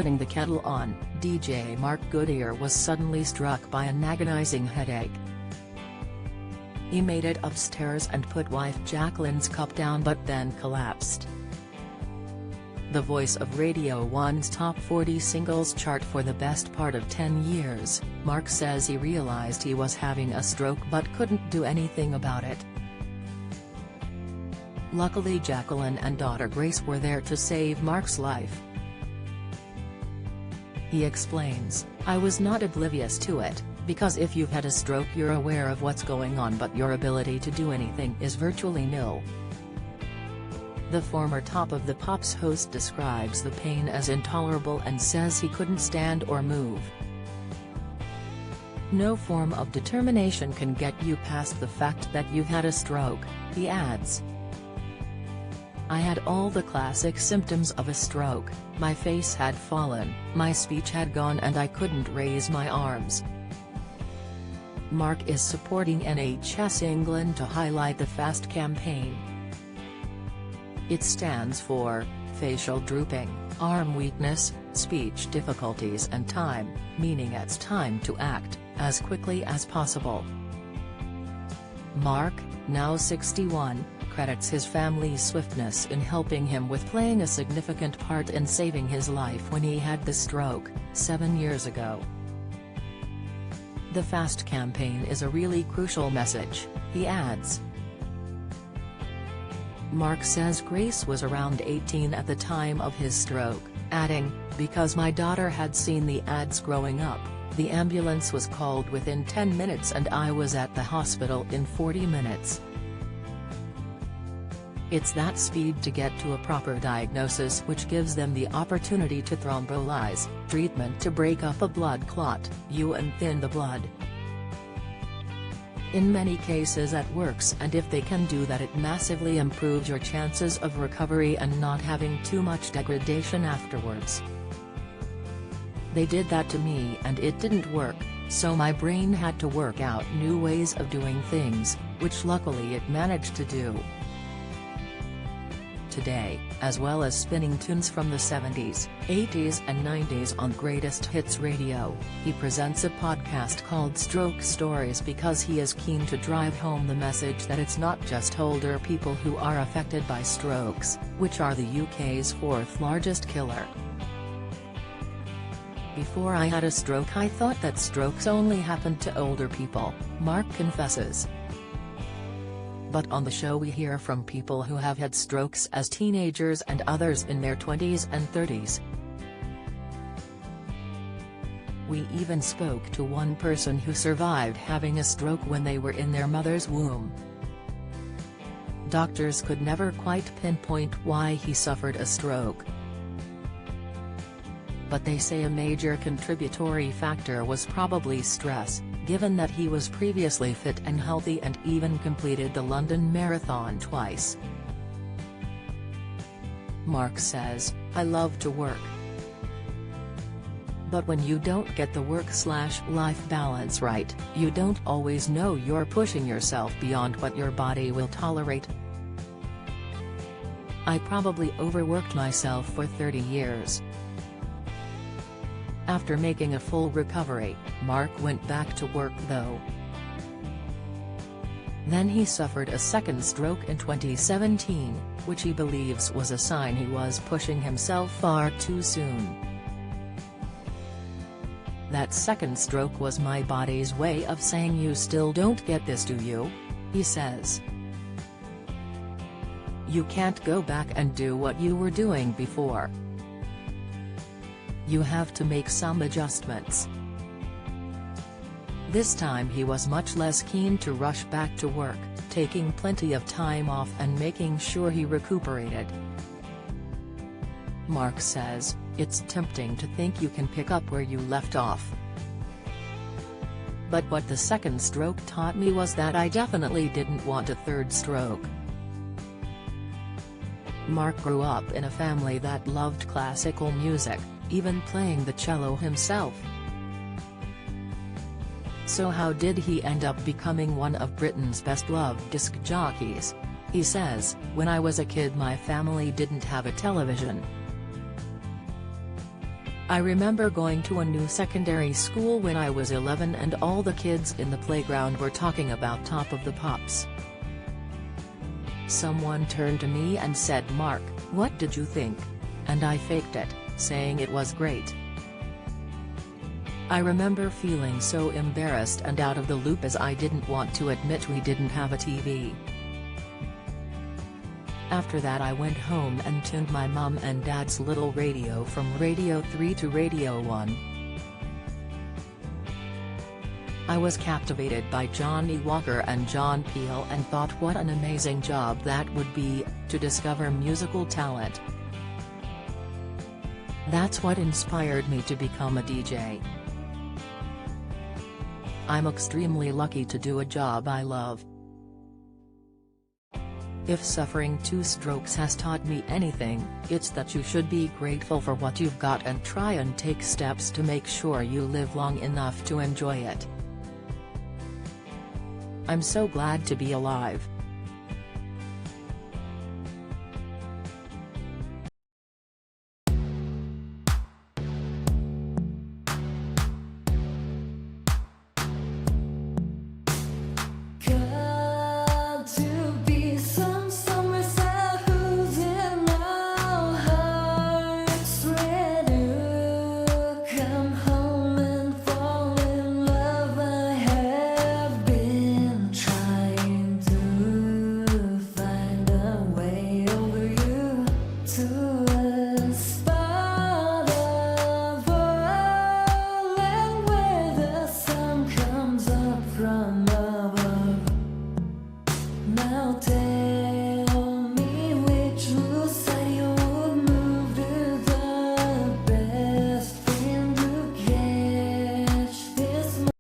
putting the kettle on, DJ Mark Goodier was suddenly struck by an agonizing headache. He made it upstairs and put wife Jacqueline's cup down but then collapsed. The voice of Radio 1's Top 40 Singles chart for the best part of 10 years, Mark says he realized he was having a stroke but couldn't do anything about it. Luckily Jacqueline and daughter Grace were there to save Mark's life. He explains, "I was not oblivious to it, because if you've had a stroke you're aware of what's going on but your ability to do anything is virtually nil." The former Top of the Pops host describes the pain as intolerable and says he couldn't stand or move. "No form of determination can get you past the fact that you've had a stroke," he adds. "I had all the classic symptoms of a stroke, my face had fallen, my speech had gone and I couldn't raise my arms." Mark is supporting NHS England to highlight the FAST campaign. It stands for, facial drooping, arm weakness, speech difficulties and time, meaning it's time to act, as quickly as possible. Mark, now 61, credits his family's swiftness in helping him with playing a significant part in saving his life when he had the stroke, 7 years ago. "The FAST campaign is a really crucial message," he adds. Mark says Grace was around 18 at the time of his stroke, adding, "Because my daughter had seen the ads growing up, the ambulance was called within 10 minutes and I was at the hospital in 40 minutes. It's that speed to get to a proper diagnosis which gives them the opportunity to thrombolyze, treatment to break up a blood clot, and thin the blood. In many cases it works, and if they can do that it massively improves your chances of recovery and not having too much degradation afterwards. They did that to me and it didn't work, so my brain had to work out new ways of doing things, which luckily it managed to do." Today, as well as spinning tunes from the 70s, 80s and 90s on Greatest Hits Radio, he presents a podcast called Stroke Stories because he is keen to drive home the message that it's not just older people who are affected by strokes, which are the UK's fourth largest killer. "Before I had a stroke I thought that strokes only happened to older people," Mark confesses. But on the show we hear from people who have had strokes as teenagers and others in their 20s and 30s. We even spoke to one person who survived having a stroke when they were in their mother's womb. Doctors could never quite pinpoint why he suffered a stroke, but they say a major contributory factor was probably stress, given that he was previously fit and healthy and even completed the London Marathon twice. Mark says, "I love to work. But when you don't get the work/life balance right, you don't always know you're pushing yourself beyond what your body will tolerate. I probably overworked myself for 30 years." After making a full recovery, Mark went back to work though. Then he suffered a second stroke in 2017, which he believes was a sign he was pushing himself far too soon. "That second stroke was my body's way of saying you still don't get this, do you?" he says. "You can't go back and do what you were doing before. You have to make some adjustments." This time he was much less keen to rush back to work, taking plenty of time off and making sure he recuperated. Mark says, "It's tempting to think you can pick up where you left off. But what the second stroke taught me was that I definitely didn't want a third stroke." Mark grew up in a family that loved classical music, even playing the cello himself. So how did he end up becoming one of Britain's best-loved disc jockeys? He says, "When I was a kid my family didn't have a television. I remember going to a new secondary school when I was 11 and all the kids in the playground were talking about Top of the Pops. Someone turned to me and said, "Mark, what did you think?" And I faked it, saying it was great. I remember feeling so embarrassed and out of the loop as I didn't want to admit we didn't have a TV. After that I went home and tuned my mom and dad's little radio from Radio 3 to Radio 1. I was captivated by Johnny Walker and John Peel and thought what an amazing job that would be, to discover musical talent. That's what inspired me to become a DJ. I'm extremely lucky to do a job I love. If suffering 2 strokes has taught me anything, it's that you should be grateful for what you've got and try and take steps to make sure you live long enough to enjoy it. I'm so glad to be alive. Now